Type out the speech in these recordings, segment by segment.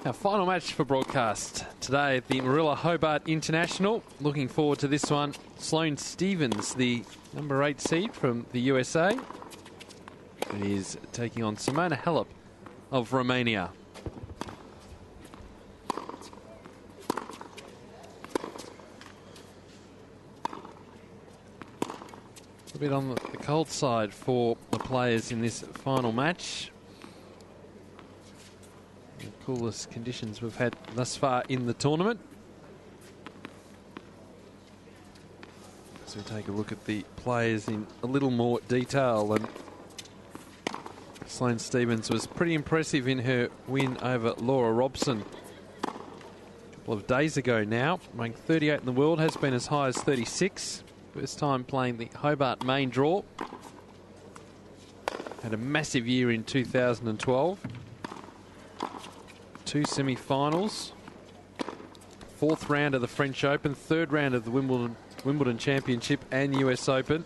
Our final match for broadcast today at the Moorilla Hobart International. Looking forward to this one. Sloane Stephens, the number 8 seed from the USA, is taking on Simona Halep of Romania. A bit on the cold side for the players in this final match. The coolest conditions we've had thus far in the tournament. So we take a look at the players in a little more detail. And Sloane Stephens was pretty impressive in her win over Laura Robson a couple of days ago now. Ranked 38 in the world, has been as high as 36. First time playing the Hobart main draw. Had a massive year in 2012. 2 semi-finals. 4th round of the French Open. 3rd round of the Wimbledon Championship and US Open.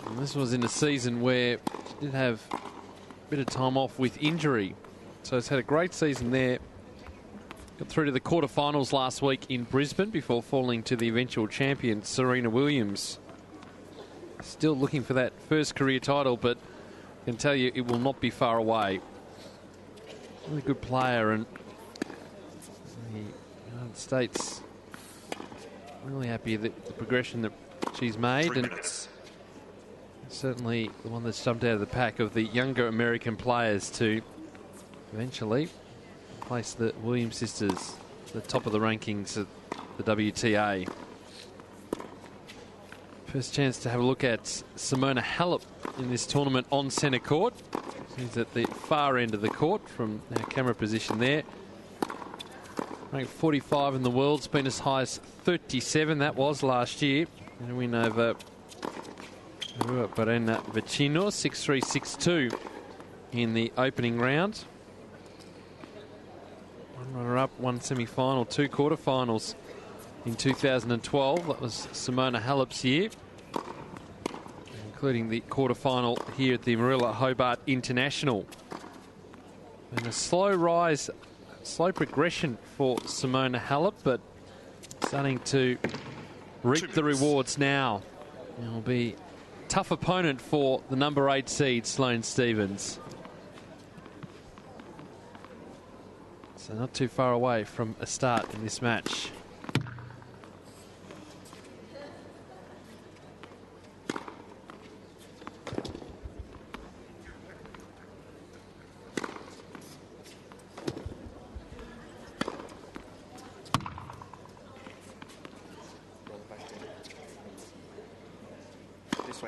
And this was in a season where she did have a bit of time off with injury. So it's had a great season there. Got through to the quarterfinals last week in Brisbane before falling to the eventual champion, Serena Williams. Still looking for that first career title, but I can tell you it will not be far away. Really good player, and the United States really happy with the progression that she's made. 3 and minutes. Certainly the one that's jumped out of the pack of the younger American players to eventually place the Williams sisters at the top of the rankings at the WTA. First chance to have a look at Simona Halep in this tournament on centre court. She's at the far end of the court from our camera position there. Ranked 45 in the world, it's been as high as 37, that was last year. And a win over Barena Vicino, 6-3, 6-2 in the opening round. 1 runner-up, 1 semi-final, 2 quarter-finals in 2012. That was Simona Halep's year, including the quarter-final here at the Moorilla Hobart International. And a slow rise, slow progression for Simona Halep, but starting to reap the rewards now. It'll be a tough opponent for the number 8 seed, Sloane Stephens. So not too far away from a start in this match.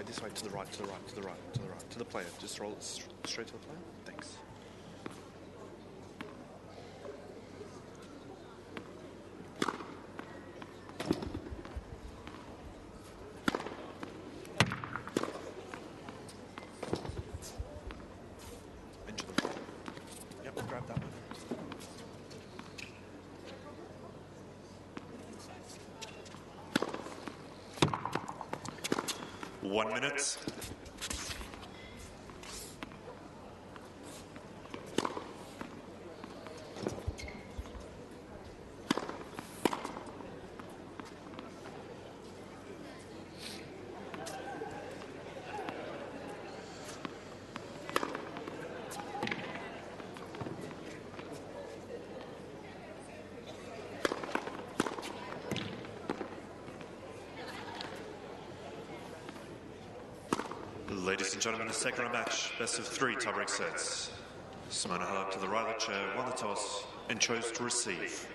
This way, to the right, to the right, to the right, to the right, to the player. Just roll it straight to the player. Thanks. Into the right. Yep, grab that one. 1 minute. Ladies and gentlemen, the second round match, best of 3 tiebreak sets. Simona Halep to the right of the chair, won the toss and chose to receive.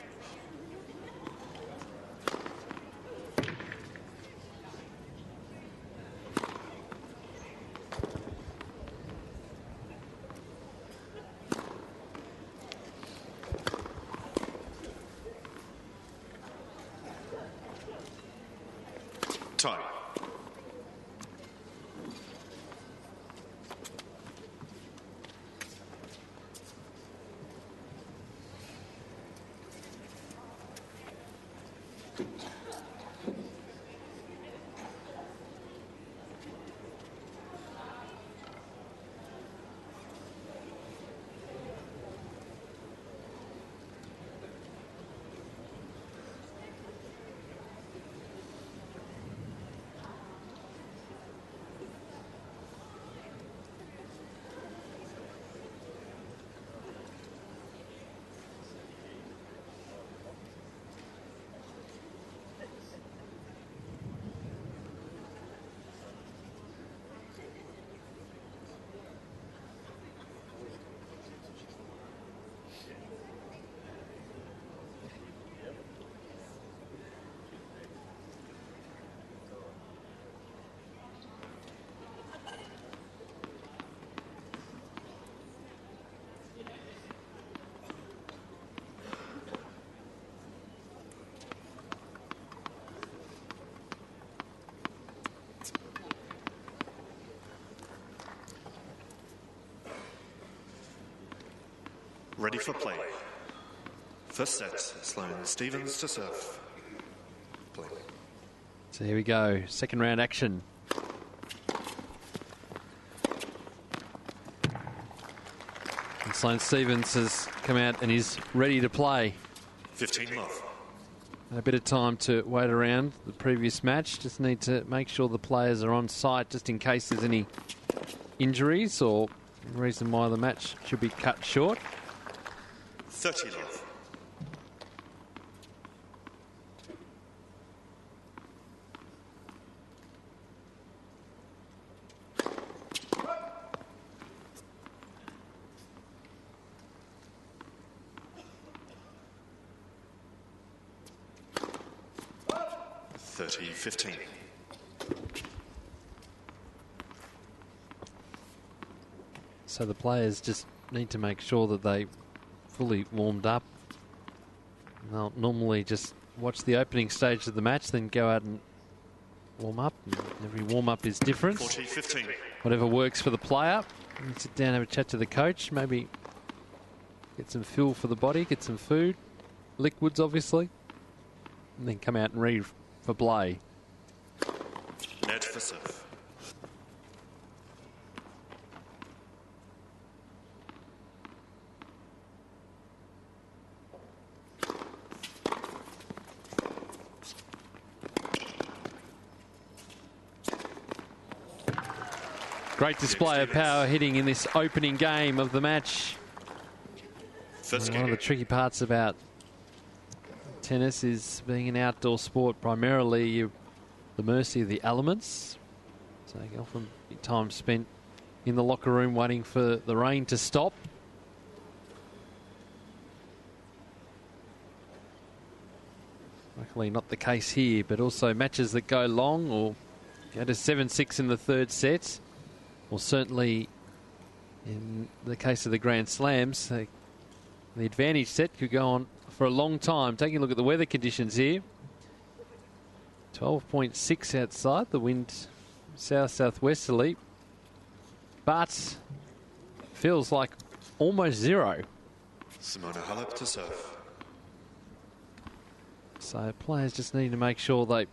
Time. Ready for play. First set, Sloane Stevens to serve. Play. So here we go, second round action. And Sloane Stevens has come out and is ready to play. 15 love. A bit of time to wait around the previous match. Just need to make sure the players are on site just in case there's any injuries or reason why the match should be cut short. 30 love. $30-15. So the players just need to make sure that they fully warmed up. They'll normally just watch the opening stage of the match, then go out and warm up. And every warm up is different. 40-15. Whatever works for the player. And sit down, have a chat to the coach, maybe get some fuel for the body, get some food, liquids obviously, and then come out and read for play. Net for serve. Great display of power hitting in this opening game of the match. One of the tricky parts about tennis is being an outdoor sport. Primarily, you're at the mercy of the elements. So you can often be time spent in the locker room waiting for the rain to stop. Luckily not the case here, but also matches that go long or go to 7-6 in the third set. Or certainly in the case of the Grand Slams, the advantage set could go on for a long time. Taking a look at the weather conditions here. 12.6 outside, the wind south-southwesterly. But feels like almost zero. Simona Halep to serve. So players just need to make sure they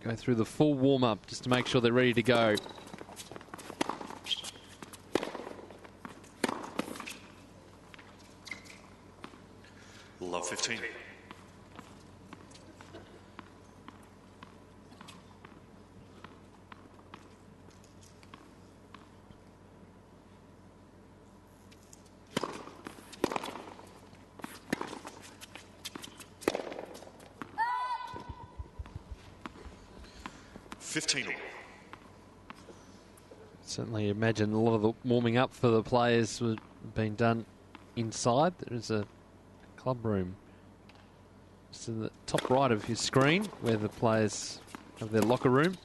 go through the full warm-up just to make sure they're ready to go. Love 15. Certainly imagine a lot of the warming up for the players was being done inside. There is a club room just in the top right of your screen where the players have their locker room.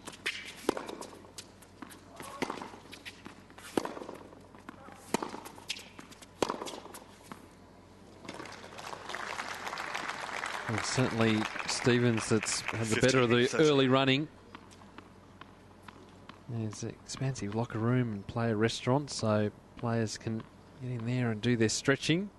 And certainly Stevens that's had the better of the 30. early running. There's an expansive locker room and player restaurant, so players can get in there and do their stretching.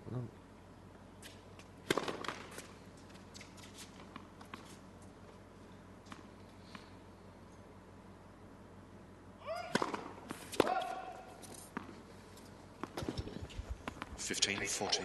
$15-40.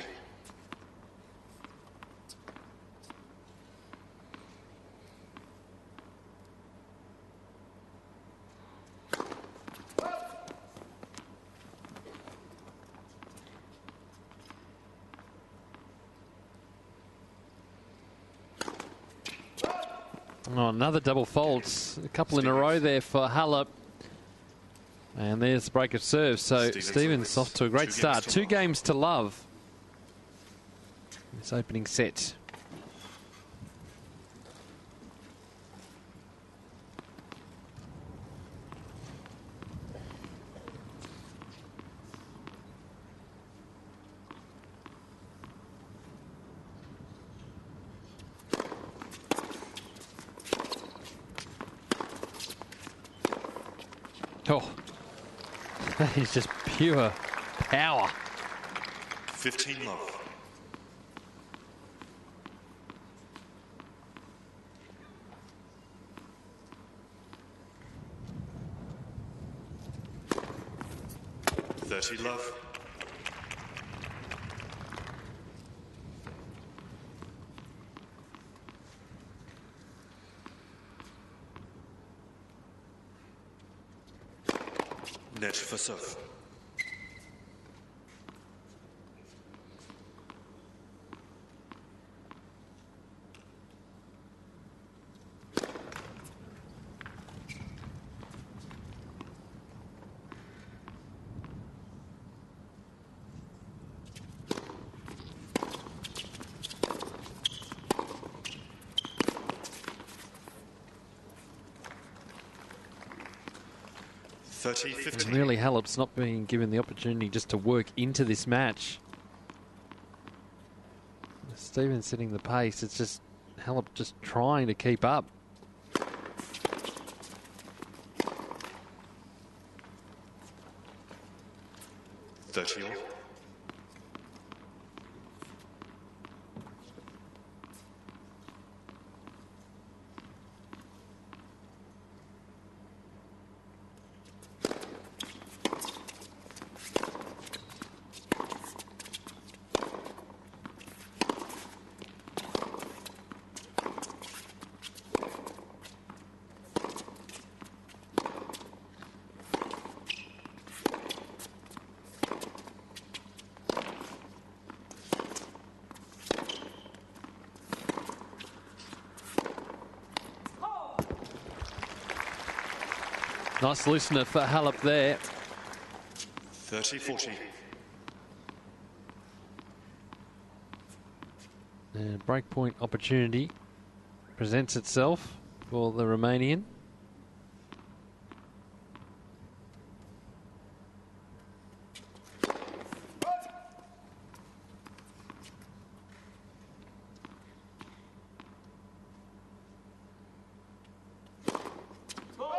Oh, another double faults. A couple in a row there for Halep. And there's the break of serve. So Stevens off to a great start. 2 games to love. This opening set. Oh, that is just pure power. 15 love. 30 love. Net for serve. And really, Halep's not being given the opportunity just to work into this match. Stevens setting the pace. It's just Halep just trying to keep up. Nice loosener for Halep there. 30-40. And breakpoint opportunity presents itself for the Romanian.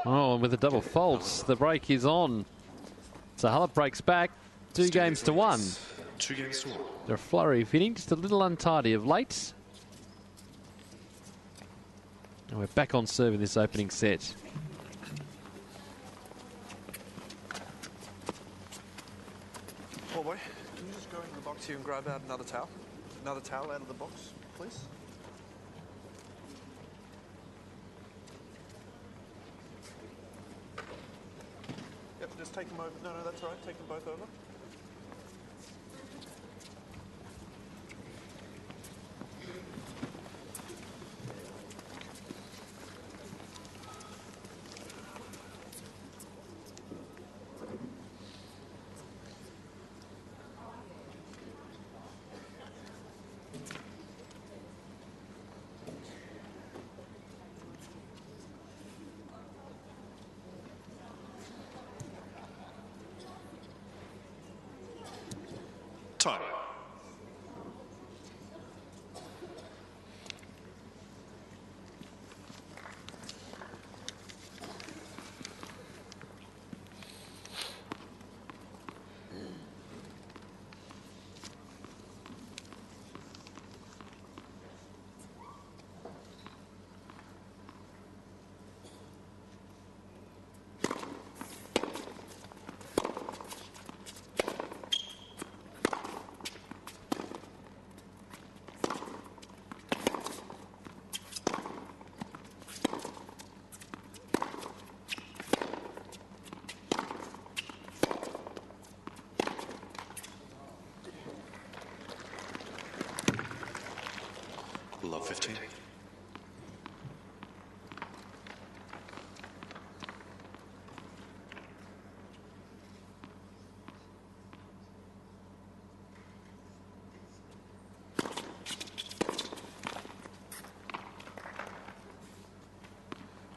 Oh, and with the double faults, the break is on. So Halep breaks back, 2 games to 1. 2 games to 1. They're a flurry of hitting, just a little untidy of late. And we're back on serve in this opening set. Poor boy, can you just go into the box here and grab out another towel? Another towel out of the box, please? Yep, just take them over. No, that's all right. Take them both over. Time. Love 15.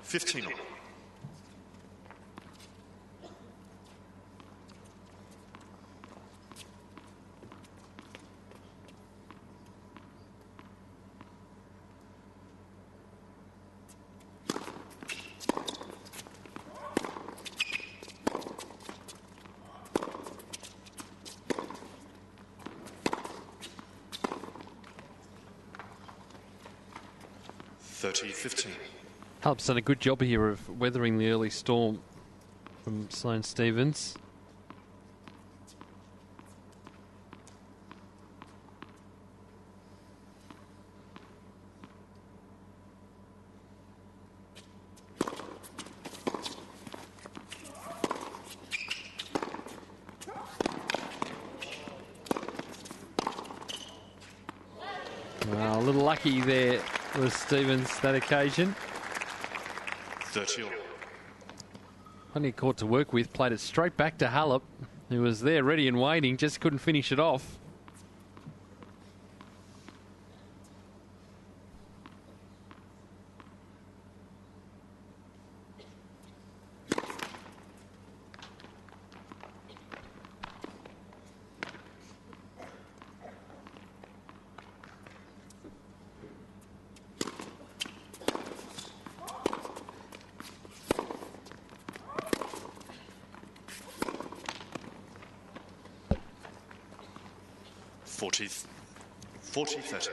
$15. 30-15. Halep's done a good job here of weathering the early storm from Sloane Stevens. Well, a little lucky there was Stevens that occasion. 30 all. Plenty of court to work with. Played it straight back to Halep, who was there ready and waiting, just couldn't finish it off. Forty 30.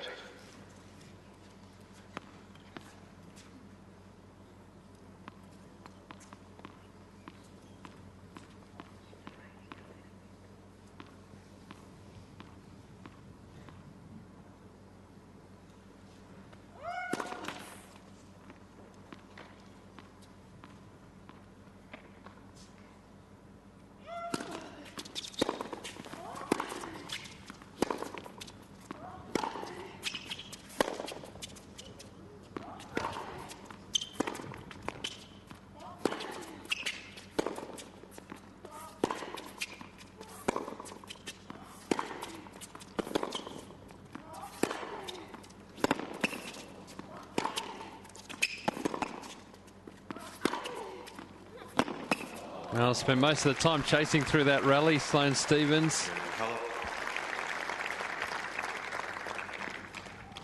Well, spent most of the time chasing through that rally, Sloane Stevens.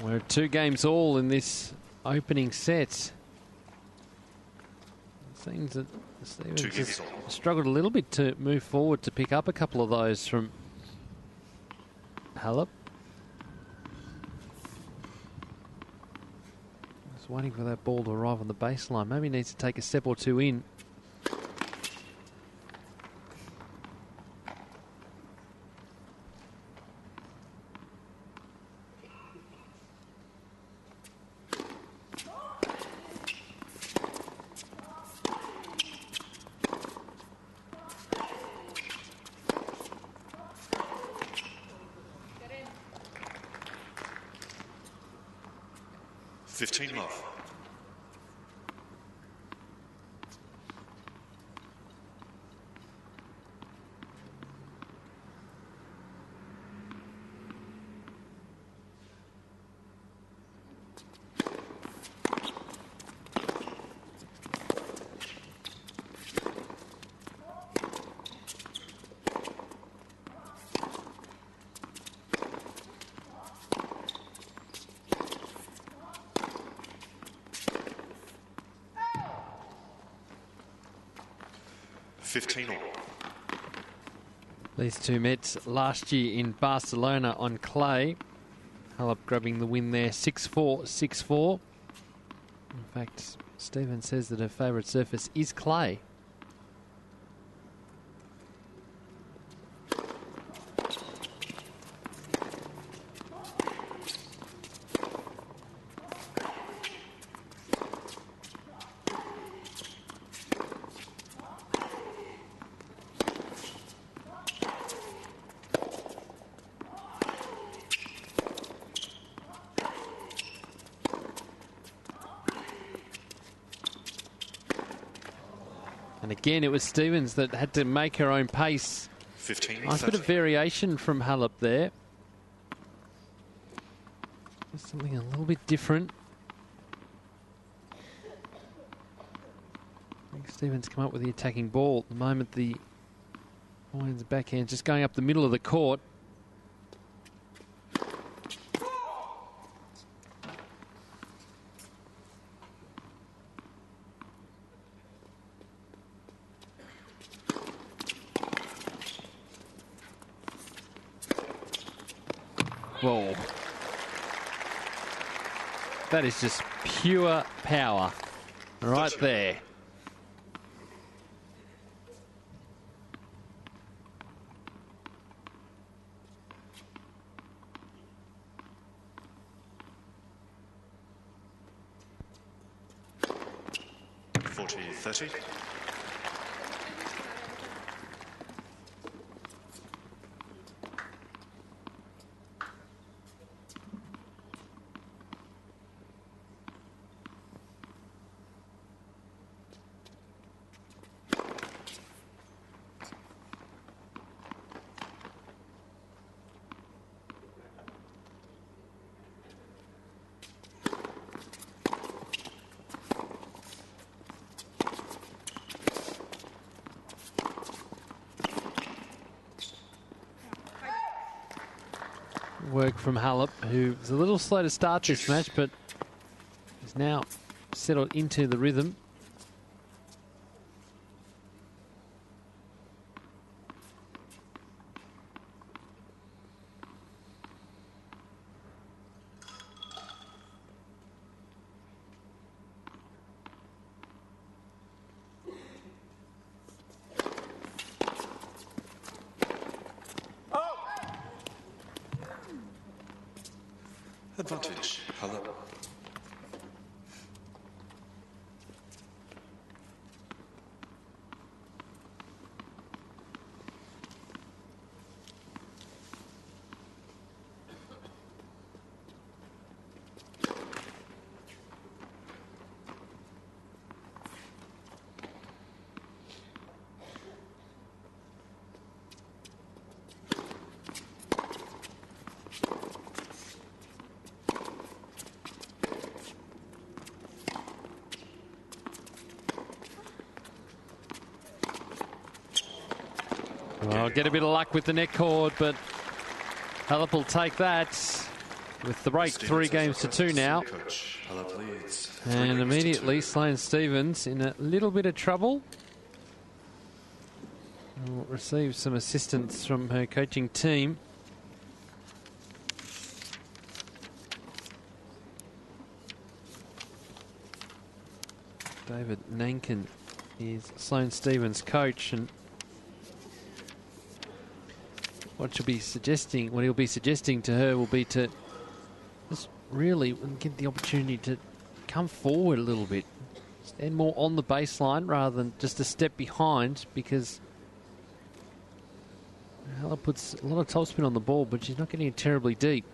We're at 2 games all in this opening set. It seems that Stevens has struggled a little bit to move forward to pick up a couple of those from Halep. Just waiting for that ball to arrive on the baseline. Maybe he needs to take a step or two in. Love. These two met last year in Barcelona on clay. Halep grabbing the win there, 6-4, 6-4. In fact, Stephen says that her favourite surface is clay. And again, it was Stevens that had to make her own pace. 15. Nice bit of variation from Halep there. Just something a little bit different. I think Stevens come up with the attacking ball. At the moment, the Hawaiian's backhand just going up the middle of the court. Whoa. That is just pure power right there. .40-30. work from Halep, who was a little slow to start this match, but is now settled into the rhythm. Advantage, Halep. Well, get a bit of luck with the net cord, but Halep will take that with the break. 3 games to 2 now. And immediately Sloane Stephens in a little bit of trouble. Will receive some assistance from her coaching team. David Nankin is Sloane Stephens' coach, and what he'll be suggesting to her will be to just really get the opportunity to come forward a little bit, stand more on the baseline rather than just a step behind, because Halep puts a lot of topspin on the ball, but she's not getting it terribly deep.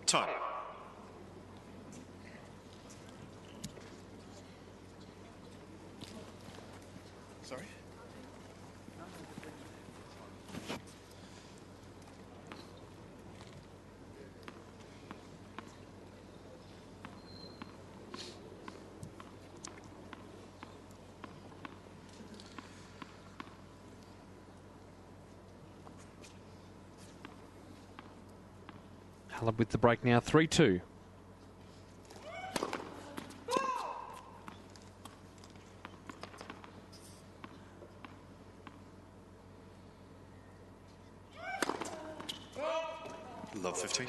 Time. Sorry? Halep with the break now, 3-2. Love 15.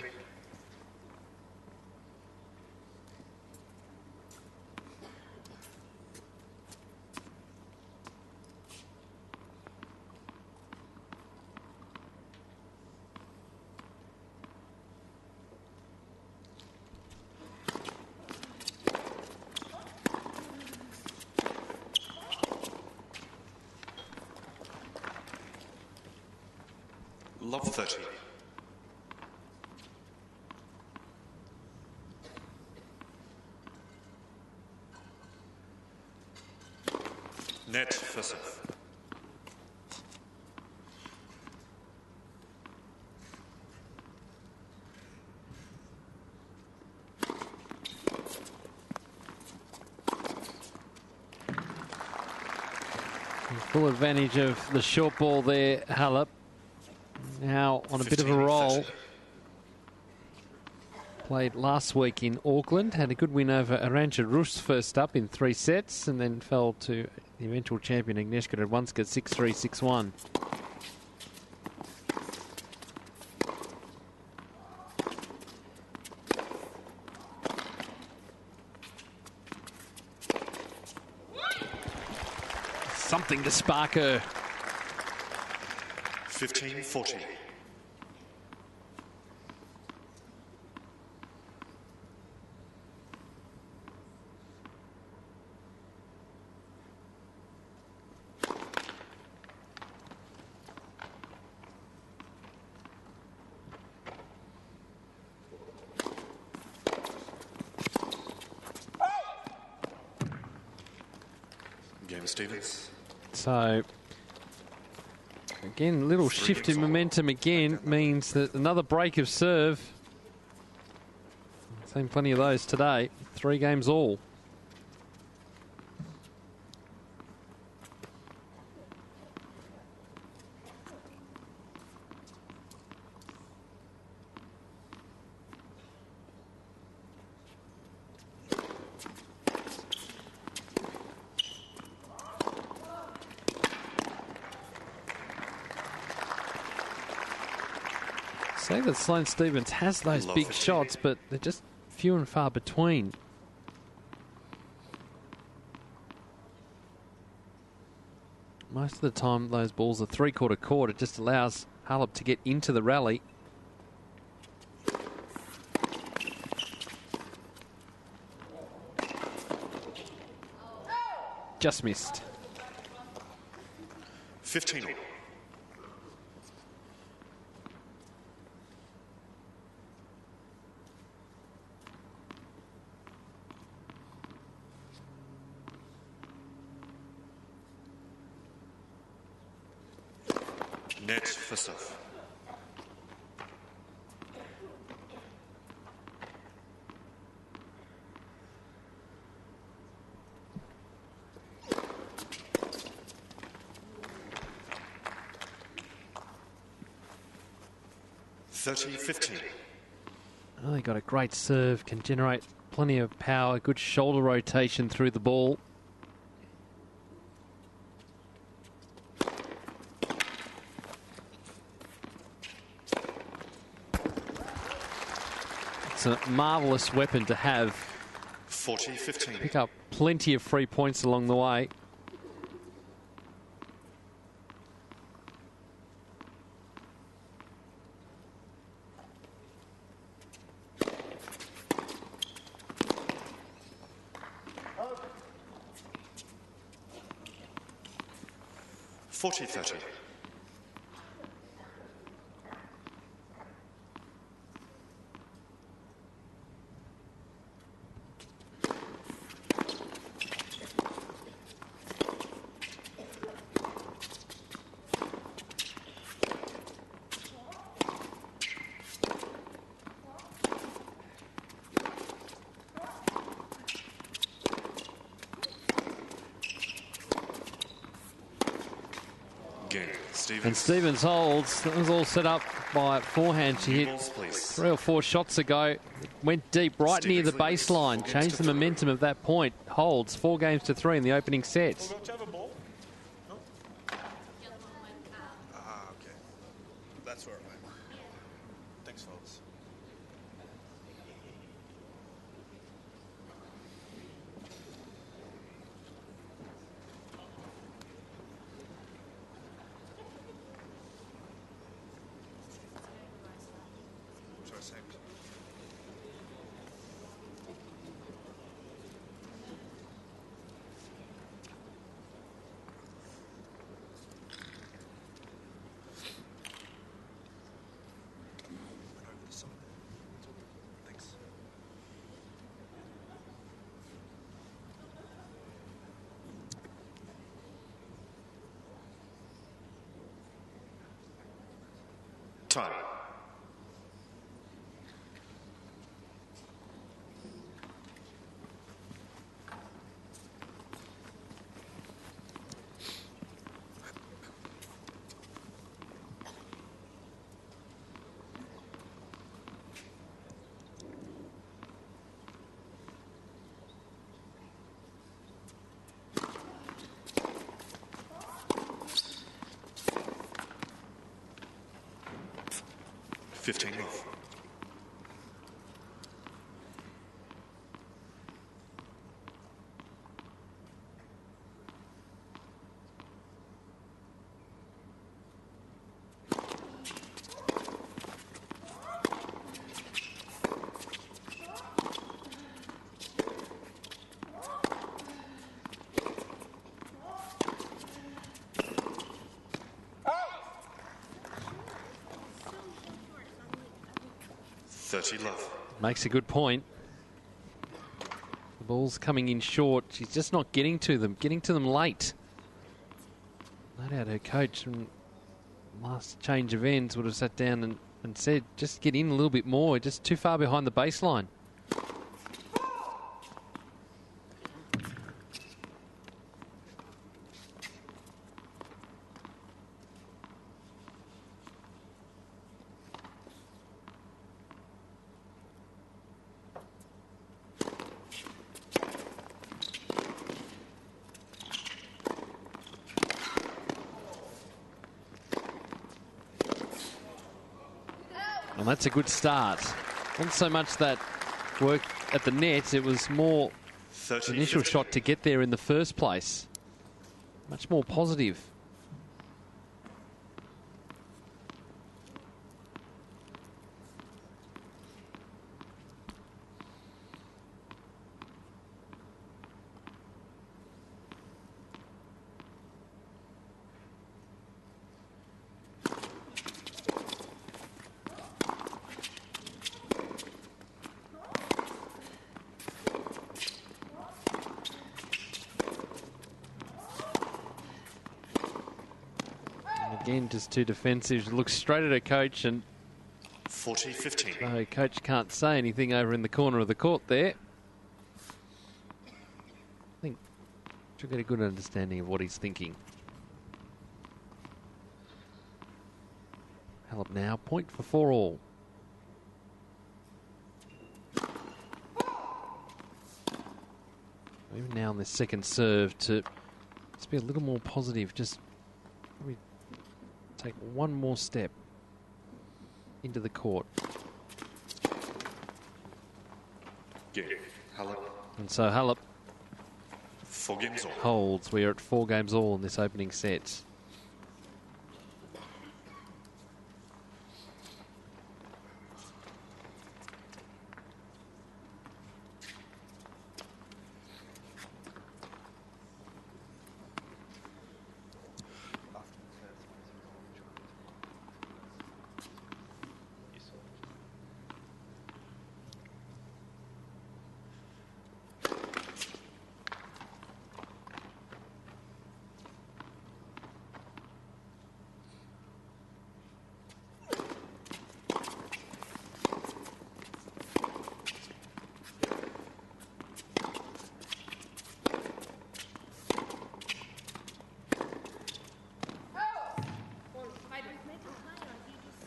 Love 30. Net for serve. Full advantage of the short ball there, Halep. Now on a bit of a roll. 30. Played last week in Auckland, had a good win over Arantxa Rus first up in 3 sets, and then fell to the eventual champion Agnieszka Radwanska 6-3, 6-1. Something to spark her. 15-40. Game Stevens. So Again, a little shift in momentum again means that another break of serve. Seen plenty of those today. 3 games all. Say that Sloane Stephens has those big shots, but they're just few and far between. Most of the time, those balls are three-quarter court. It just allows Halep to get into the rally. Just missed. 15 all. Net for stuff. $30-15. Oh, they got a great serve, can generate plenty of power, good shoulder rotation through the ball. It's a marvellous weapon to have. 40-15. Pick up plenty of free points along the way. $40-30. And Stephens holds. That was all set up by forehand. She hit 3 or 4 shots ago. Went deep, right near the baseline. Changed the momentum of that point. Holds 4-3 in the opening set. Okay. That's where it went. Thanks, fellas. Time. $15 off. $30 love. Makes a good point. The ball's coming in short. She's just not getting to them late. No doubt her coach last change of ends would have sat down and said, just get in a little bit more, just too far behind the baseline. And that's a good start. Not so much that work at the net, it was more the initial shot to get there in the first place. Much more positive. Again, just too defensive. Looks straight at her coach, and 40-15. No, coach can't say anything over in the corner of the court there. I think she'll get a good understanding of what he's thinking. Halep now, point for 4-all. Even now on this second serve to just be a little more positive, just probably take one more step into the court. Yeah, Halep. And so Halep 4 games all. holds. We are at 4 games all in this opening set.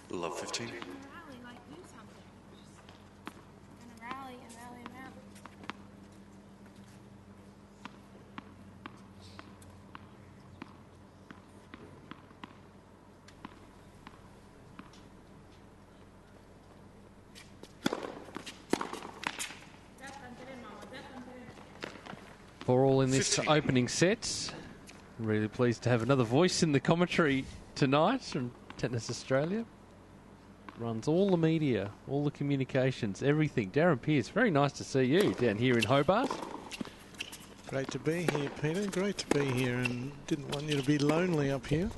Love 15. For all in this 15. opening set. Really pleased to have another voice in the commentary tonight from Tennis Australia. Runs all the media, all the communications, everything. Darren Pearce, very nice to see you down here in Hobart. Great to be here, Peter. Great to be here, and didn't want you to be lonely up here.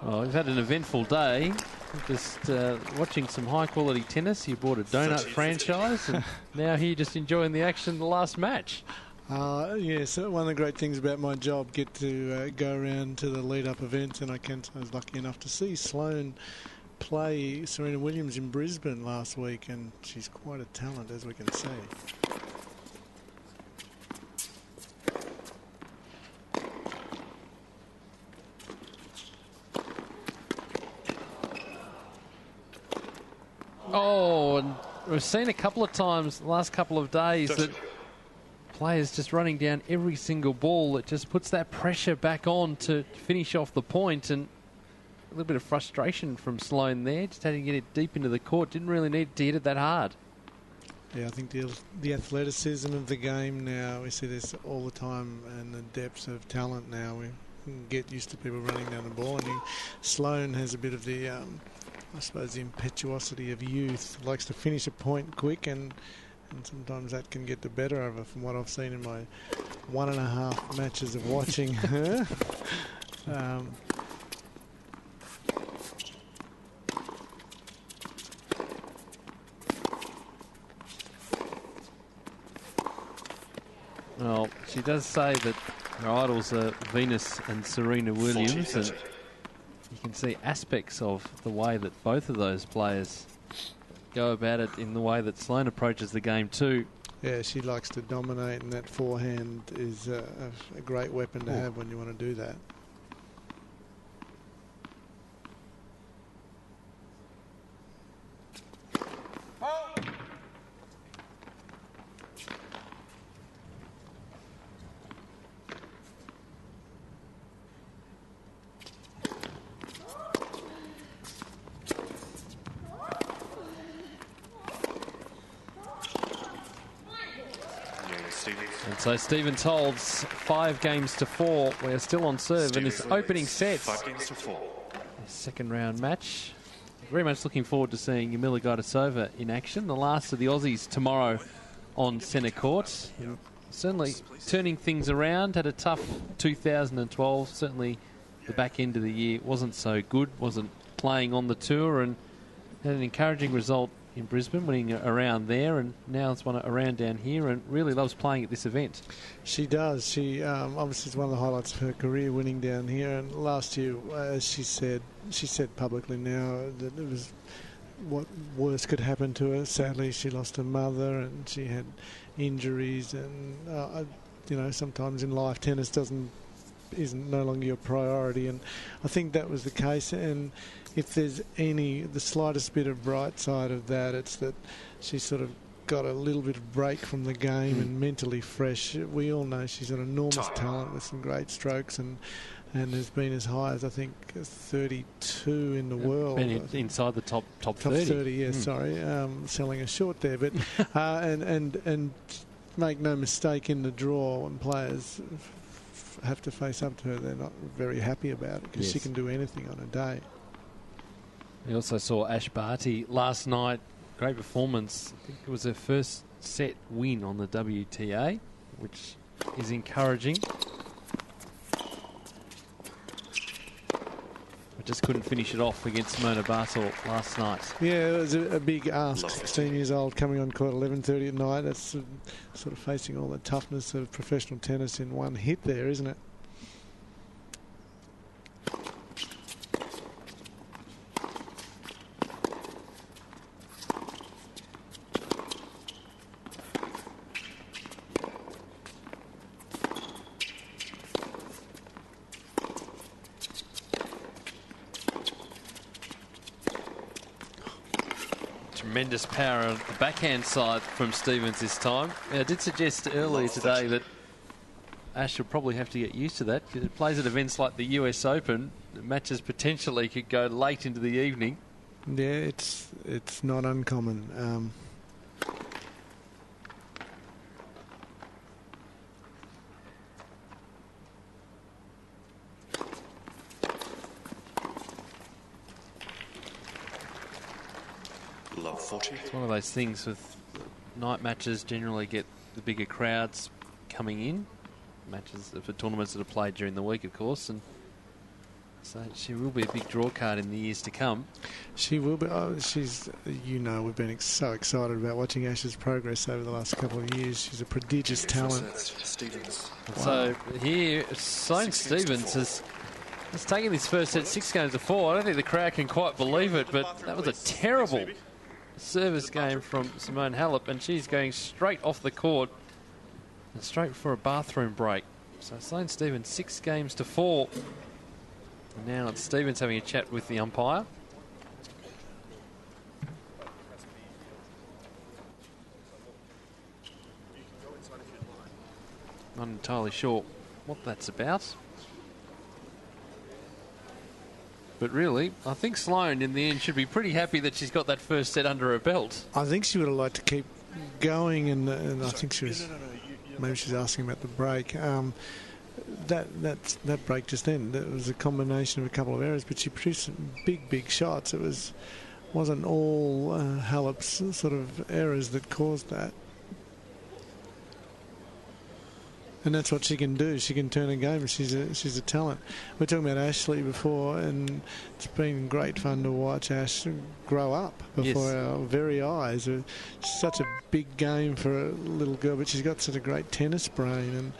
Well, we've had an eventful day. Just watching some high-quality tennis. You bought a donut 30, franchise, and now here just enjoying the action of the last match. Yes, one of the great things about my job, get to go around to the lead-up events, and I was lucky enough to see Sloane play Serena Williams in Brisbane last week, and she's quite a talent, as we can see. Oh, and we've seen a couple of times the last couple of days that players just running down every single ball. It just puts that pressure back on to finish off the point, and a little bit of frustration from Sloane there. Just had to get it deep into the court. Didn't really need to hit it that hard. Yeah, I think the athleticism of the game now, we see this all the time, and the depths of talent now. We can get used to people running down the ball, and Sloane has a bit of the, I suppose, the impetuosity of youth. Likes to finish a point quick, and sometimes that can get the better of her, from what I've seen in my 1.5 matches of watching her. Well, she does say that her idols are Venus and Serena Williams, and you can see aspects of the way that both of those players go about it in the way that Sloane approaches the game too. Yeah, she likes to dominate, and that forehand is a great weapon to have when you want to do that. And so Stevens holds 5 games to 4. We're still on serve in this opening set. 5 games to 4. Second round match. Very much looking forward to seeing Moorilla Hobart in action. The last of the Aussies tomorrow on centre court. Certainly turning things around. Had a tough 2012. Certainly the back end of the year wasn't so good. Wasn't playing on the tour, and had an encouraging result in Brisbane, winning around there, and now it's won around down here, and really loves playing at this event. She does. She obviously is one of the highlights of her career, winning down here. And last year, as she said publicly now that it was what worse could happen to her. Sadly, she lost her mother, and she had injuries, and you know, sometimes in life tennis isn't no longer your priority, and I think that was the case. And if there's the slightest bit of bright side of that, it's that she sort of got a little bit of break from the game and mentally fresh. We all know she's an enormous talent with some great strokes, and has been as high as I think 32 in the world. Been inside the top 30. 30, yeah, sorry, selling a short there, but and make no mistake, in the draw when players have to face up to her, they're not very happy about it, because she can do anything on a day. We also saw Ash Barty last night. Great performance. I think it was her first set win on the WTA, which is encouraging. But just couldn't finish it off against Simona Halep last night. Yeah, it was a big ask. 16 years old, coming on court 11:30 at night. That's sort of facing all the toughness of professional tennis in one hit there, isn't it? Tremendous power on the backhand side from Stevens this time. I did suggest earlier today that Ash will probably have to get used to that, because it plays at events like the US Open. The matches potentially could go late into the evening. Yeah, it's not uncommon. It's one of those things with night matches generally get the bigger crowds coming in. Matches for tournaments that are played during the week, of course, and so she will be a big draw card in the years to come. She will be. We've been so excited about watching Ash's progress over the last couple of years. She's a prodigious talent. Wow. So here, Sloane Stevens has taken this first set 6 games to 4. I don't think the crowd can quite believe it, but that was a terrible service game from Simona Halep, and she's going straight off the court and straight for a bathroom break. So Sloane Stevens 6 games to 4. And now it's Stevens having a chat with the umpire. Not entirely sure what that's about. But really, I think Sloane in the end should be pretty happy that she's got that first set under her belt. I think she would have liked to keep going, and I think she was. Maybe she's asking about the break. That break just then, that was a combination of a couple of errors, but she produced some big shots. It wasn't all Halep's sort of errors that caused that. And that's what she can do. She can turn a game. She's a talent. We're talking about Ashley before, and it's been great fun to watch Ash grow up before our very eyes. It's such a big game for a little girl, but she's got such a great tennis brain. And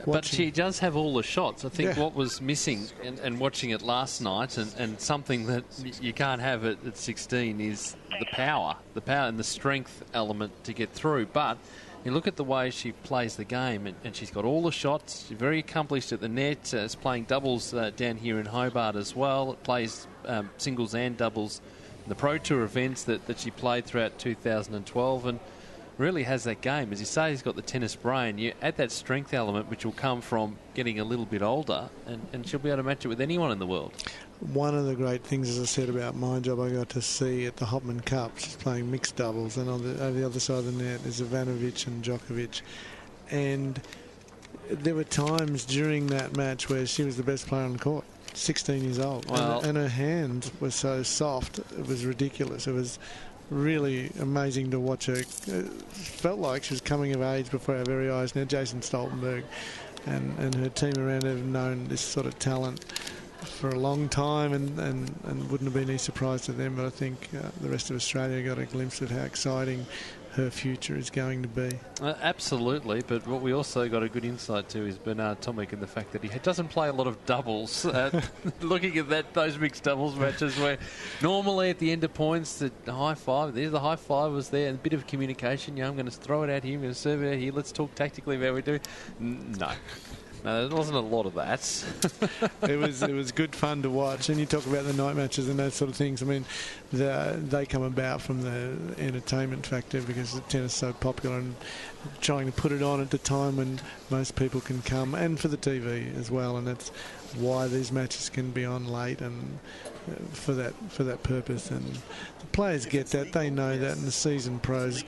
but she does have all the shots. I think what was missing, and watching it last night, and something that you can't have at 16 is the power and the strength element to get through. But you look at the way she plays the game, and she's got all the shots. She's very accomplished at the net. Is playing doubles down here in Hobart as well. It plays singles and doubles in the Pro Tour events that she played throughout 2012, and really has that game. As you say, he's got the tennis brain. You add that strength element, which will come from getting a little bit older, and she'll be able to match it with anyone in the world. One of the great things, as I said, about my job, I got to see at the Hopman Cup. She's playing mixed doubles, and on the other side of the net is Ivanovic and Djokovic. And there were times during that match where she was the best player on the court, 16 years old. Well, and her hands were so soft, it was ridiculous. It was really amazing to watch her. It felt like she was coming of age before our very eyes. Now Jason Stoltenberg and her team around her have known this sort of talent for a long time, and wouldn't have been any surprise to them. But I think the rest of Australia got a glimpse of how exciting her future is going to be. Absolutely, but what we also got a good insight to is Bernard Tomic and the fact that he doesn't play a lot of doubles. Looking at those mixed doubles matches where normally at the end of points, the high five, there's the high five was there, and a bit of communication. I'm going to throw it out here, I'm going to serve it out here, let's talk tactically about what we do. No, there wasn't a lot of that. It was good fun to watch. And you talk about the night matches and those sort of things. I mean, they come about from the entertainment factor because the tennis is so popular, and trying to put it on at the time when most people can come, and for the TV as well. And that's why these matches can be on late, and for that purpose. And the players get that, they know that, and the seasoned pros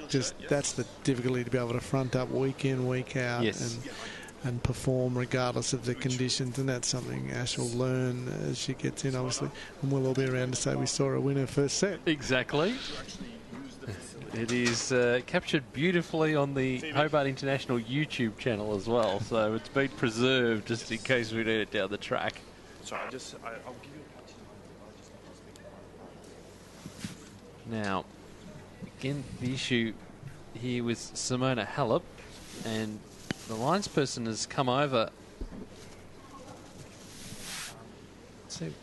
that's the difficulty, to be able to front up week in, week out. Yes. And perform regardless of the conditions, and that's something Ash will learn as she gets in, obviously, and we'll all be around to say we saw her win her first set. Exactly. It is captured beautifully on the Hobart International YouTube channel as well, so it's been preserved just in case we need it down the track. Sorry, I'll give you a Now, again, the issue here with Simona Halep, and the linesperson has come over. Let's see.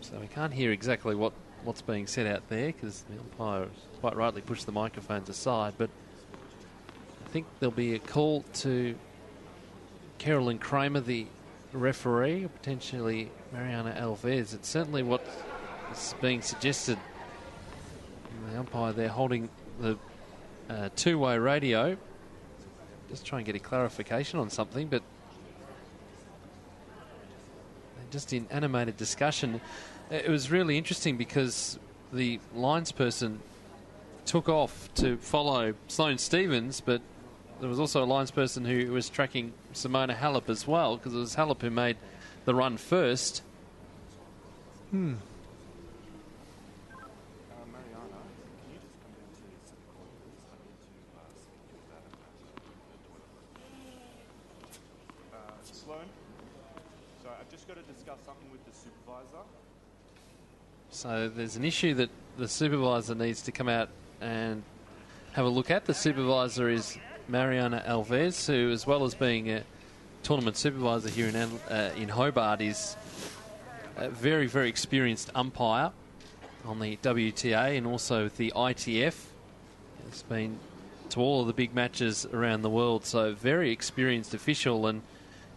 So we can't hear exactly what's being said out there because the umpire has quite rightly pushed the microphones aside, but I think there'll be a call to Carolyn Kramer, the referee, or potentially Mariana Alves. It's certainly what is being suggested. The umpire there holding the two-way radio, just try and get a clarification on something, but just in animated discussion. It was really interesting because the linesperson took off to follow Sloane Stephens, but there was also a linesperson who was tracking Simona Halep as well, because it was Halep who made the run first. Sloane, so I've just got to discuss something with the supervisor. So there's an issue that the supervisor needs to come out and have a look at. The supervisor is Mariana Alves, who, as well as being a tournament supervisor here in Hobart, is a very, very experienced umpire on the WTA and also the ITF. It's been to all of the big matches around the world, so very experienced official, and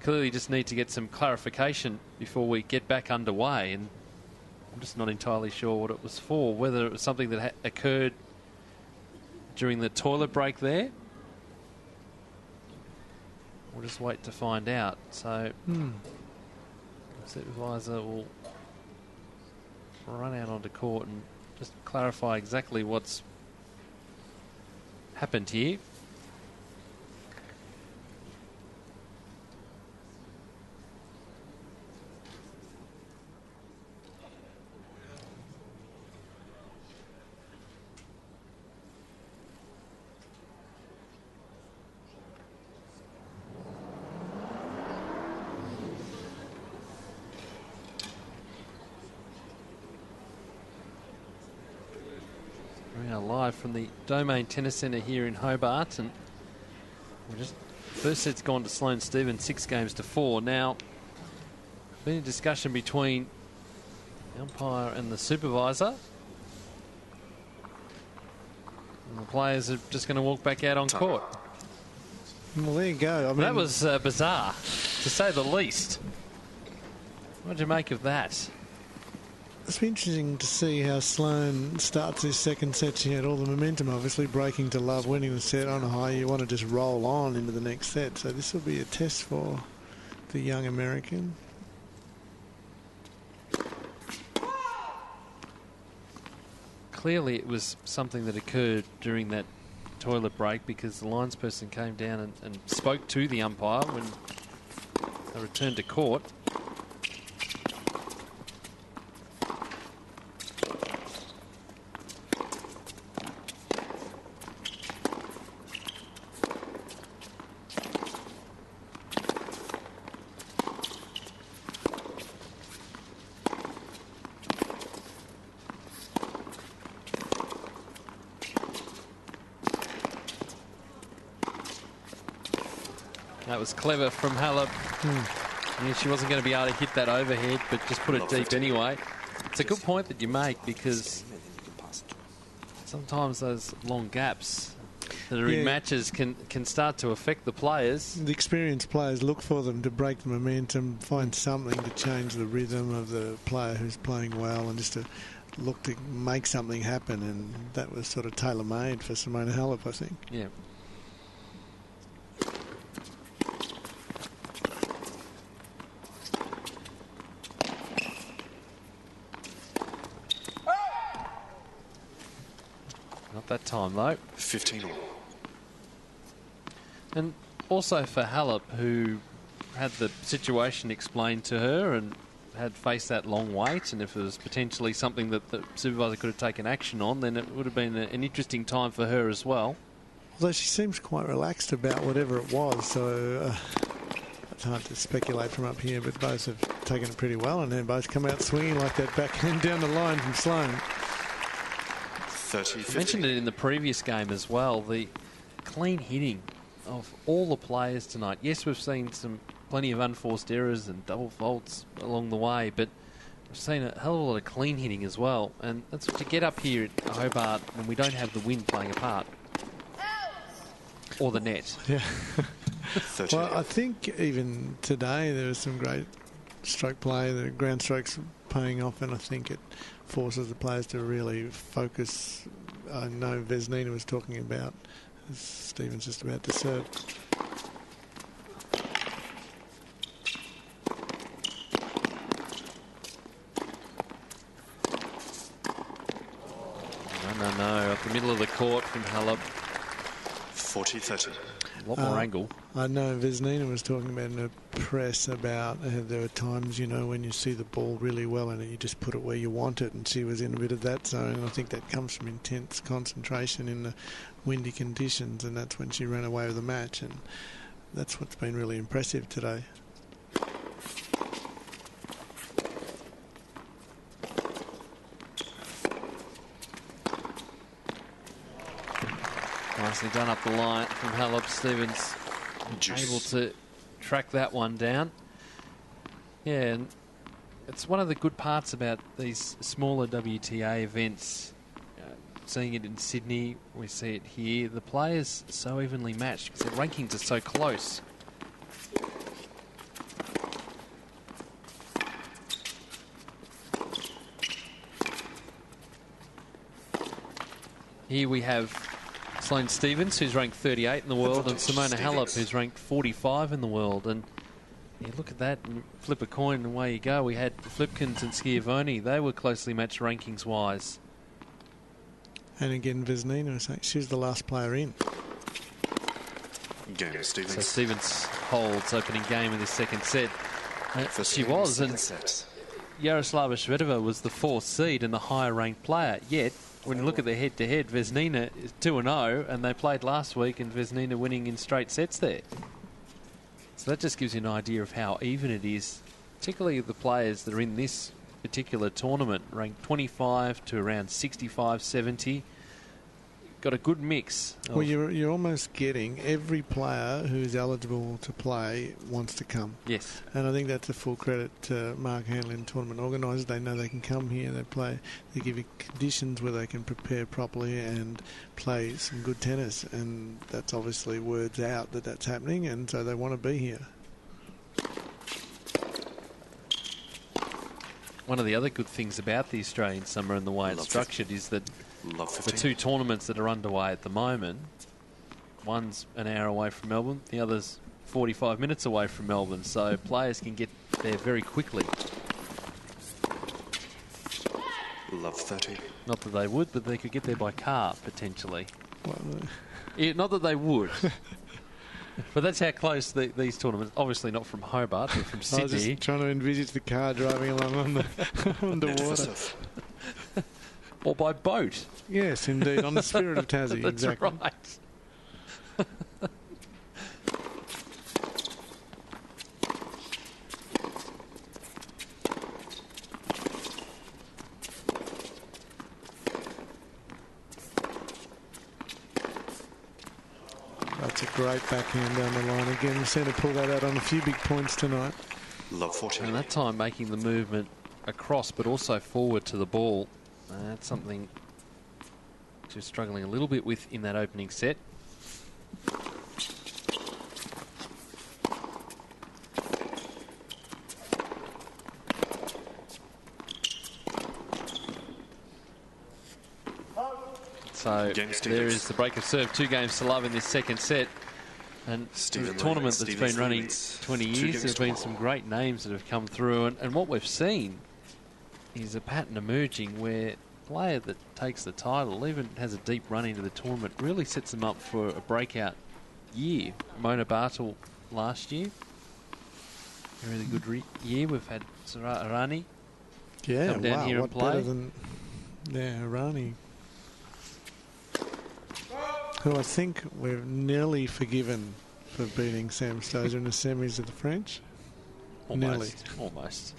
clearly just need to get some clarification before we get back underway. And I'm just not entirely sure what it was for, whether it was something that occurred during the toilet break there. We'll just wait to find out. So the supervisor will run out onto court and just clarify exactly what's happened here. We are live from the Domain Tennis Centre here in Hobart, and first set's gone to Sloane Stephens, 6-4. Now, been a discussion between the umpire and the supervisor. And the players are just going to walk back out on court. Well, there you go. I mean, that was bizarre, to say the least. What did you make of that? It's been interesting to see how Sloane starts his second set. She had all the momentum, obviously, breaking to love, winning the set on a high. You want to just roll on into the next set. So this will be a test for the young American. Clearly it was something that occurred during that toilet break, because the linesperson came down and spoke to the umpire when they returned to court. That was clever from Halep. Yeah, she wasn't going to be able to hit that overhead, but just put it deep anyway. It's a good point that you make, because sometimes those long gaps that are in matches can start to affect the players. The experienced players look for them to break the momentum, find something to change the rhythm of the player who's playing well, and just to look to make something happen. And that was sort of tailor-made for Simona Halep, I think. Yeah. That time though. 15 all. And also for Halep, who had the situation explained to her and had faced that long wait, and if it was potentially something that the supervisor could have taken action on, then it would have been an interesting time for her as well. Although she seems quite relaxed about whatever it was, so it's hard to speculate from up here, but both have taken it pretty well, and then both come out swinging like that backhand down the line from Sloane. I mentioned it in the previous game as well, the clean hitting of all the players tonight. Yes, we've seen plenty of unforced errors and double faults along the way, but we've seen a hell of a lot of clean hitting as well. And that's to get up here at Hobart when we don't have the wind playing a part. Or the net. Yeah. Well, I think even today there was some great stroke play. The ground strokes paying off, and I think it forces the players to really focus. I know Vesnina was talking about, as Stephen's just about to serve. No, up the middle of the court from Halep. 40-30. A lot more angle. I know Vesnina was talking about in the press about there are times, when you see the ball really well and you just put it where you want it, and she was in a bit of that zone, and I think that comes from intense concentration in the windy conditions, and that's when she ran away with the match, and that's what's been really impressive today. Nicely done up the line from Halep. Stephens able to track that one down. Yeah, and it's one of the good parts about these smaller WTA events. Seeing it in Sydney, we see it here. The players are so evenly matched because their rankings are so close. Here we have Sloane Stephens, who's ranked 38 in the world, and Simona Halep, who's ranked 45 in the world. And you look at that and flip a coin and away you go. We had Flipkins and Schiavone. They were closely matched rankings-wise. And again, Vesnina was saying she was the last player in. Game, Stephens. So Stephens holds opening game of this second set. She was, and Yaroslava Shvedova was the fourth seed and the higher-ranked player. Yet, when you look at the head-to-head, Vesnina is 2-0, and they played last week, and Vesnina winning in straight sets there. So that just gives you an idea of how even it is, particularly the players that are in this particular tournament, ranked 25 to around 65, 70. got a good mix. Well, you're almost getting every player who's eligible to play wants to come. Yes. And I think that's a full credit to Mark Hanley and tournament organisers. They know they can come here, they play, they give you conditions where they can prepare properly and play some good tennis. And that's obviously words out that that's happening, and so they want to be here. One of the other good things about the Australian summer and the way it's structured is that the two tournaments that are underway at the moment, one's an hour away from Melbourne, the other's 45 minutes away from Melbourne, so players can get there very quickly. Love 30. Not that they would, but they could get there by car, potentially. Well, Not that they would. But that's how close these tournaments, obviously not from Hobart, but from Sydney. I was just trying to envisage the car driving along on the underwater. Or by boat. Yes, indeed, on the Spirit of Tassie. That's exactly. right. That's a great backhand down the line. Again, the centre pulled that out on a few big points tonight. Love 14. And that time making the movement across but also forward to the ball. That's something she was struggling a little bit with in that opening set. So there is the break of serve. 2 games to love in this second set. And the tournament that's been running 20 years, there's been some great names that have come through. And what we've seen is a pattern emerging where a player that takes the title, even has a deep run into the tournament, really sets them up for a breakout year. Mona Bartel last year, a really good year. We've had Arani come down here and play. Better than Arani, who I think we're nearly forgiven for beating Sam Stosur in the semis of the French. Almost. Almost.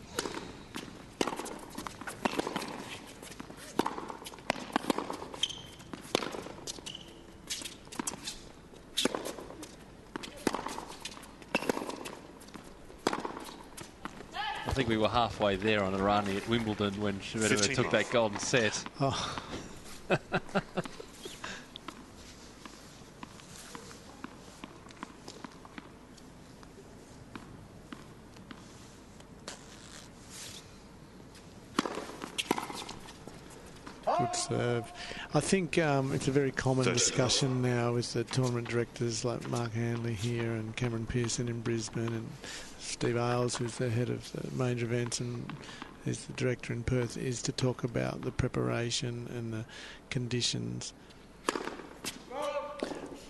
I think we were halfway there on Arani at Wimbledon when Shvedova took that golden set. Oh. Good serve. I think it's a very common discussion now with the tournament directors like Mark Hanley here and Cameron Pearson in Brisbane and Steve Ailes, who's the head of the major events and is the director in Perth, is to talk about the preparation and the conditions.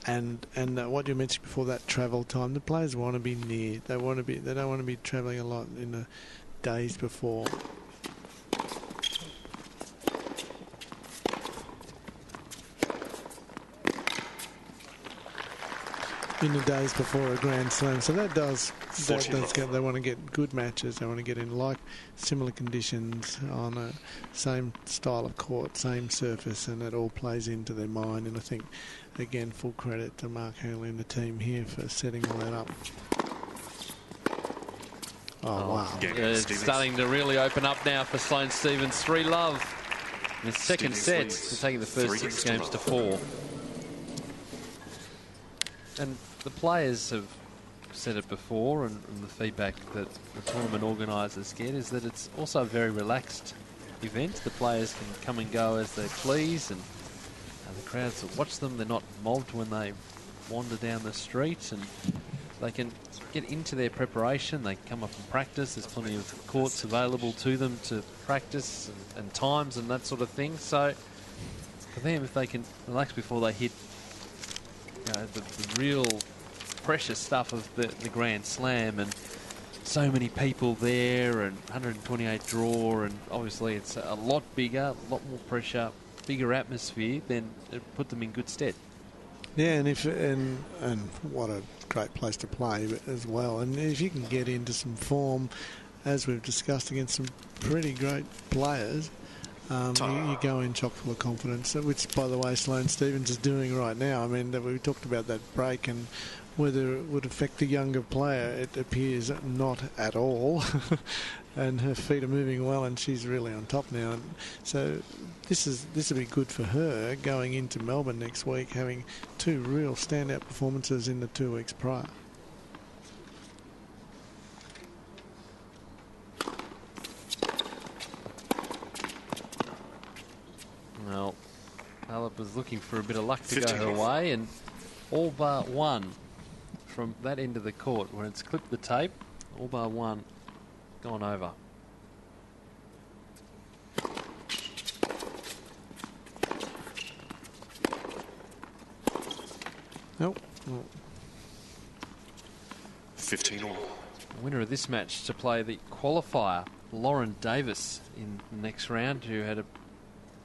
And what you mentioned before, that travel time, the players want to be near. They don't want to be travelling a lot in the days before. In the days before a Grand Slam, so that does get, they want to get good matches. They want to get in similar conditions on a same style of court, same surface, and it all plays into their mind. And I think, again, full credit to Mark Hanley and the team here for setting all that up. Oh wow! It's starting to really open up now for Sloane Stephens. 3-love in the second set. They're taking the first 6 games to 4. And the players have said it before, and the feedback that the tournament organisers get is that it's also a very relaxed event. The players can come and go as they please, and the crowds will watch them. They're not mobbed when they wander down the street, and they can get into their preparation. They come up and practice. There's plenty of courts available to them to practice and times and that sort of thing. So for them, if they can relax before they hit the real precious stuff of the Grand Slam, and so many people there, and 128 draw, and obviously it's a lot bigger, a lot more pressure, bigger atmosphere, then it put them in good stead. Yeah, and what a great place to play as well. And if you can get into some form, as we've discussed, against some pretty great players, you go in chock full of confidence, which, by the way, Sloane Stephens is doing right now. I mean, we talked about that break and whether it would affect the younger player. It appears not at all. And her feet are moving well, and she's really on top now. And so this will be good for her going into Melbourne next week, having 2 real standout performances in the 2 weeks prior. Well, Halep was looking for a bit of luck to go her way, and all bar one from that end of the court where it's clipped the tape, all bar one gone over. Nope. 15 all. The winner of this match to play the qualifier, Lauren Davis, in the next round, who had a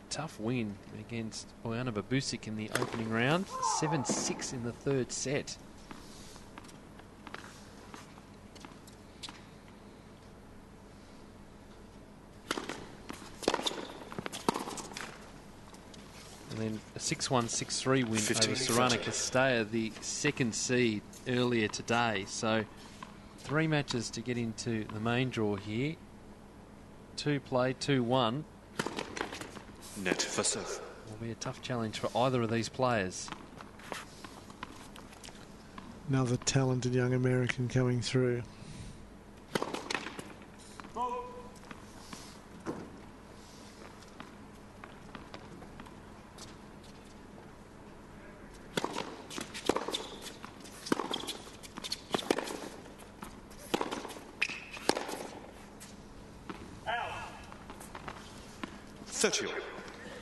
tough win against Bojana Babusic in the opening round. 7-6 in the 3rd set. And then a 6-1, 6-3 win over Sorana Castella, the 2nd seed earlier today. So 3 matches to get into the main draw here. 2 played, 2-1. Net for serve. Will be a tough challenge for either of these players. Another talented young American coming through.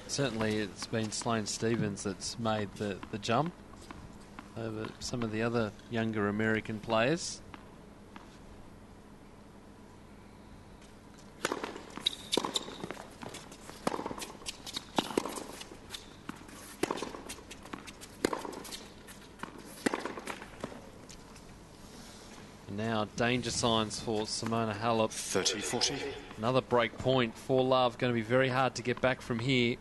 Certainly it's been Sloane Stephens that's made the jump over some of the other younger American players. And now danger signs for Simona Halep. 30-40. Another break point for love. Going to be very hard to get back from here.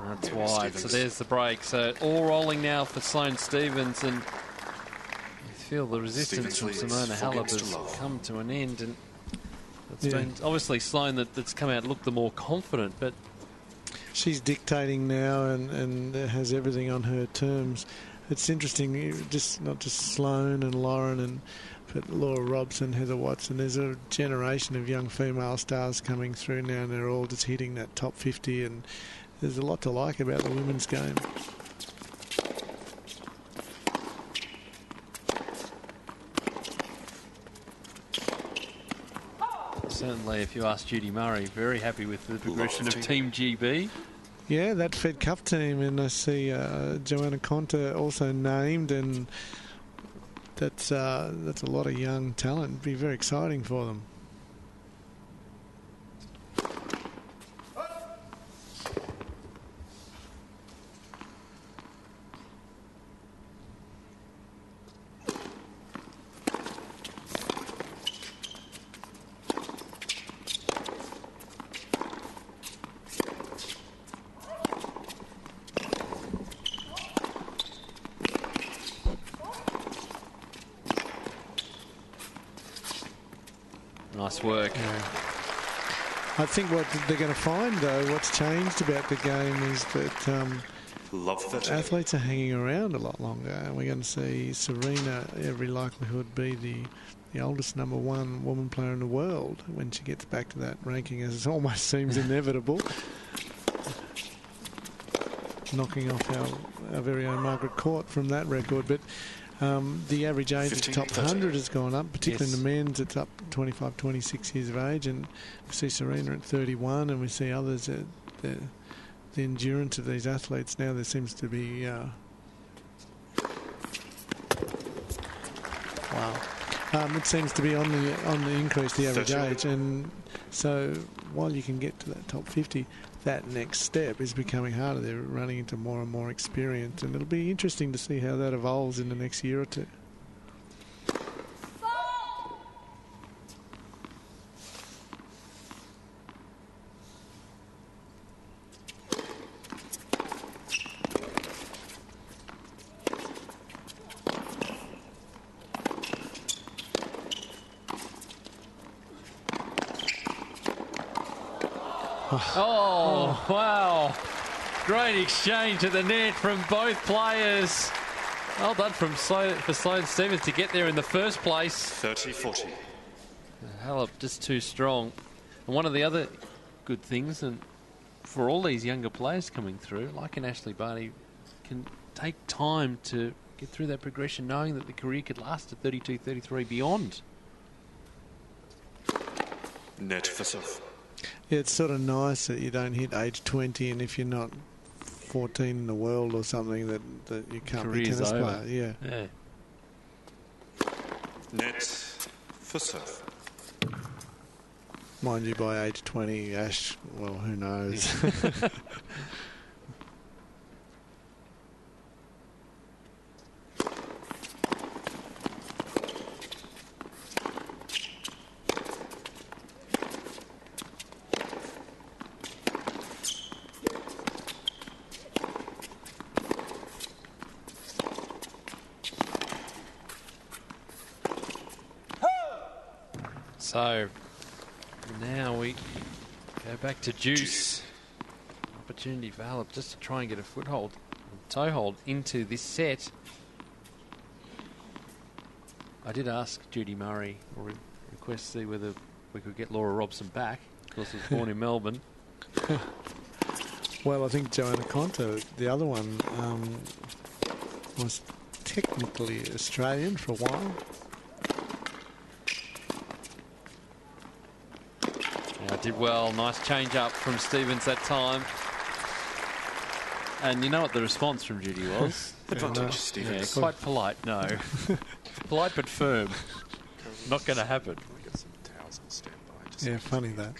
That's wide. So there's the break. So all rolling now for Sloane Stephens, and you feel the resistance from Simona Halep has come to an end, and it's been obviously Sloane that's come out looked the more confident, but she's dictating now and has everything on her terms. It's interesting, not just Sloane and Lauren, but Laura Robson, Heather Watson. There's a generation of young female stars coming through now, and they're all just hitting that top 50, and there's a lot to like about the women's game. certainly, if you ask Judy Murray, very happy with the progression of Team GB. Yeah, that Fed Cup team, and I see Joanna Conta also named, and that's a lot of young talent. It'd be very exciting for them. Nice work. Yeah. I think what they're going to find, though, what's changed about the game is that athletes are hanging around a lot longer, and we're going to see Serena, every likelihood, be the oldest #1 woman player in the world when she gets back to that ranking, as it almost seems inevitable. Knocking off our very own Margaret Court from that record, but the average age of the top 100 has gone up, particularly in the men's. It's up 25, 26 years of age, and we see Serena at 31, and we see others at the endurance of these athletes now. There seems to be Wow. It seems to be on the increase, the average 31. age, and so while you can get to that top 50, that next step is becoming harder. They're running into more and more experience, and it'll be interesting to see how that evolves in the next year or two. Oh, wow. Great exchange at the net from both players. Well done for Sloane Stephens to get there in the first place. 30-40. Halep just too strong. And one of the other good things, and for all these younger players coming through, like an Ashley Barty, can take time to get through that progression, knowing that the career could last to 32, 33 beyond. Net for serve. Yeah, it's sort of nice that you don't hit age 20, and if you're not 14 in the world or something, that you can't be a tennis player. Yeah. Net for serve. Mind you, by age 20, Ash, well, who knows? So now we go back to Juice. Opportunity for Halep just to try and get a foothold, toehold into this set. I did ask Judy Murray, or request to see whether we could get Laura Robson back. Of course, she was born in Melbourne. Well, I think Joanna Conta, the other one, was technically Australian for a while. Yeah, did well. Nice change up from Stephens that time. And you know what the response from Judy was? Advantage, Stephens. Yeah, quite polite, no. Polite but firm. Not going to happen. Yeah, funny that.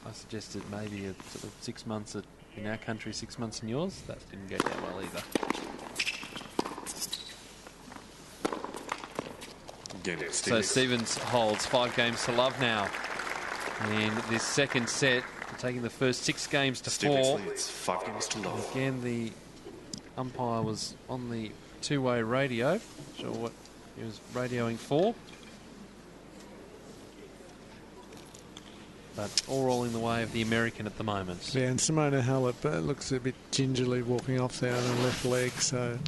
I suggested maybe a sort of 6 months in our country, 6 months in yours. That didn't go down well either. So Stephens holds 5 games to love now in this second set, taking the first 6 games to 4. It's 5 games to love. Again, the umpire was on the two-way radio. Not sure what he was radioing for. But all rolling the way of the American at the moment. Yeah, and Simona Halep looks a bit gingerly walking off there on her left leg, so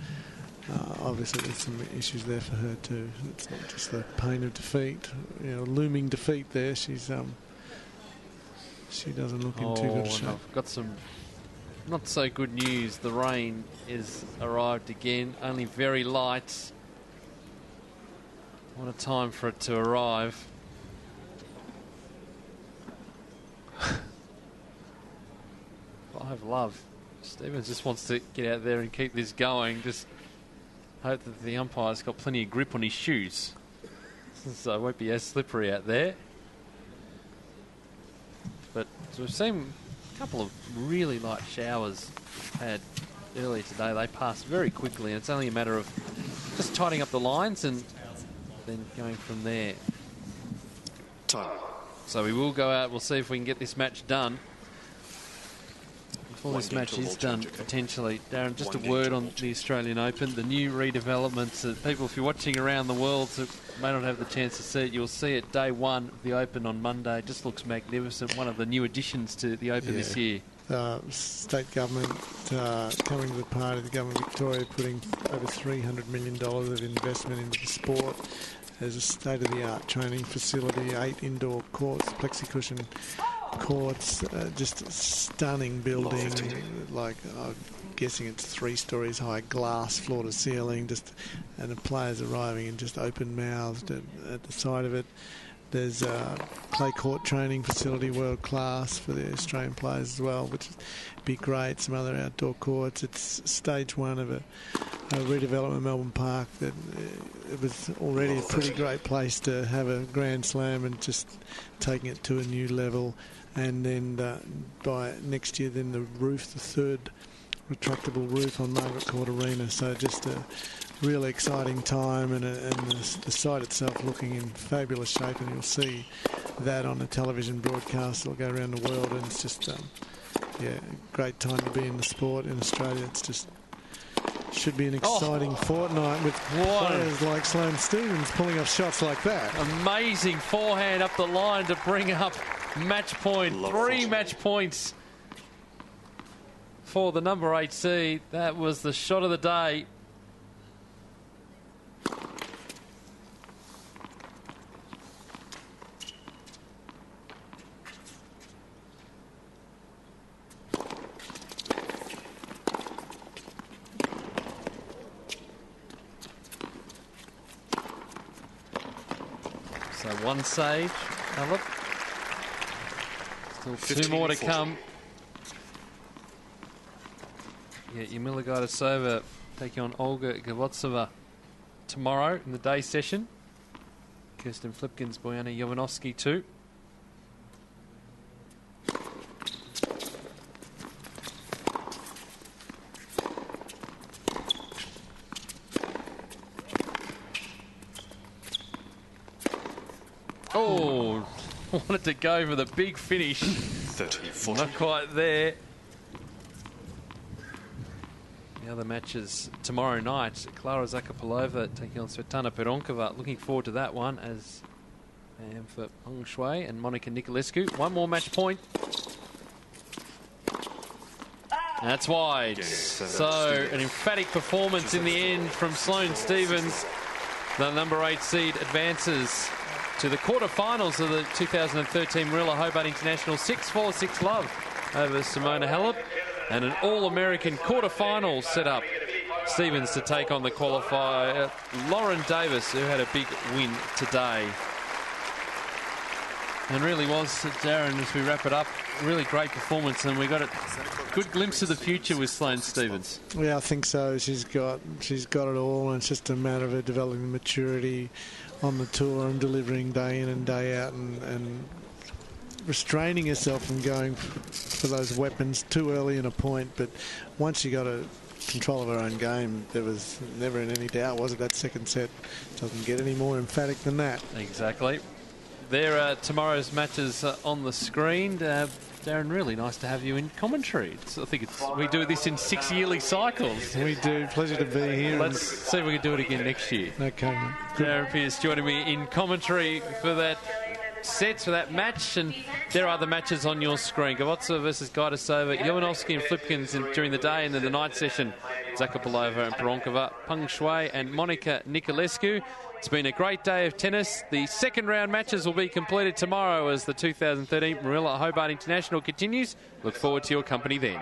obviously there's some issues there for her too. It's not just the pain of defeat, looming defeat there. She doesn't look in too good shape. I've got some not so good news. The rain has arrived again, only very light. What a time for it to arrive. I have love. Stephens just wants to get out there and keep this going. Just hope that the umpire's got plenty of grip on his shoes, so it won't be as slippery out there. But we've seen a couple of really light showers had earlier today. They passed very quickly, and it's only a matter of just tightening up the lines and then going from there. Time. So we will go out. We'll see if we can get this match done. Before this match is done, potentially. Darren, just a word on the Australian Open, the new redevelopments. People, if you're watching around the world, that may not have the chance to see it, you'll see it day one of the Open on Monday. It just looks magnificent. One of the new additions to the Open this year. State government coming to the party, the government of Victoria putting over $300 million of investment into the sport. There's a state-of-the-art training facility, 8 indoor courts, plexicushion courts, just a stunning building. Like, I'm guessing it's 3 stories high, glass floor to ceiling, and the players arriving and just open-mouthed at the side of it. There's a clay court training facility, world class for the Australian players as well, which would be great. Some other outdoor courts. It's stage one of a redevelopment of Melbourne Park that it was already a pretty great place to have a Grand Slam, and just taking it to a new level. And then by next year, then the roof, the third retractable roof on Margaret Court Arena. So just a really exciting time, and the site itself looking in fabulous shape, and you'll see that on a television broadcast. It'll go around the world, and it's just yeah, a great time to be in the sport in Australia. It's just should be an exciting fortnight with players like Sloane Stephens pulling off shots like that. Amazing forehand up the line to bring up match point. 3 match points for the number 8 seed. That was the shot of the day. So 1 save, Halep. Still 2 more to come. Yeah, Moorilla Hobart taking on Olga Gavotsova tomorrow in the day session. Kirsten Flipkins, Bojana Jovanovski too. Oh, wanted to go for the big finish. 30-40. Not quite there. The other matches tomorrow night. Klara Zakopalova taking on Svetlana Peronkova. Looking forward to that one, as I am for Peng Shuai and Monica Niculescu. 1 more match point. That's wide. So an emphatic performance in the end from Sloane Stephens. The number 8 seed advances to the quarterfinals of the 2013 Moorilla Hobart International. 6-4, 6-love over Simona Halep. And an All-American quarterfinal set up. Stephens to take on the qualifier Lauren Davis, who had a big win today. And really was, Darren, as we wrap it up, really great performance, and we got a good glimpse of the future with Sloane Stephens. Yeah, I think so. She's got it all, and it's just a matter of her developing maturity on the tour and delivering day in and day out, and restraining herself from going for those weapons too early in a point. But once she got a control of her own game, there was never in any doubt, was it? That second set doesn't get any more emphatic than that. Exactly. There are tomorrow's matches on the screen. Darren, really nice to have you in commentary. I think we do this in 6 yearly cycles. We do. Pleasure to be here. Let's see if we can do it again next year. Okay. Darren Pearce joining me in commentary for that set, for that match, and there are the matches on your screen. Gavotsova versus Gajdosova, Jovanovski and Flipkins during the day, and then the night session, Zakopalova and Peronkova, Peng Shuai and Monica Niculescu. It's been a great day of tennis. The second round matches will be completed tomorrow as the 2013 Moorilla Hobart International continues. Look forward to your company then.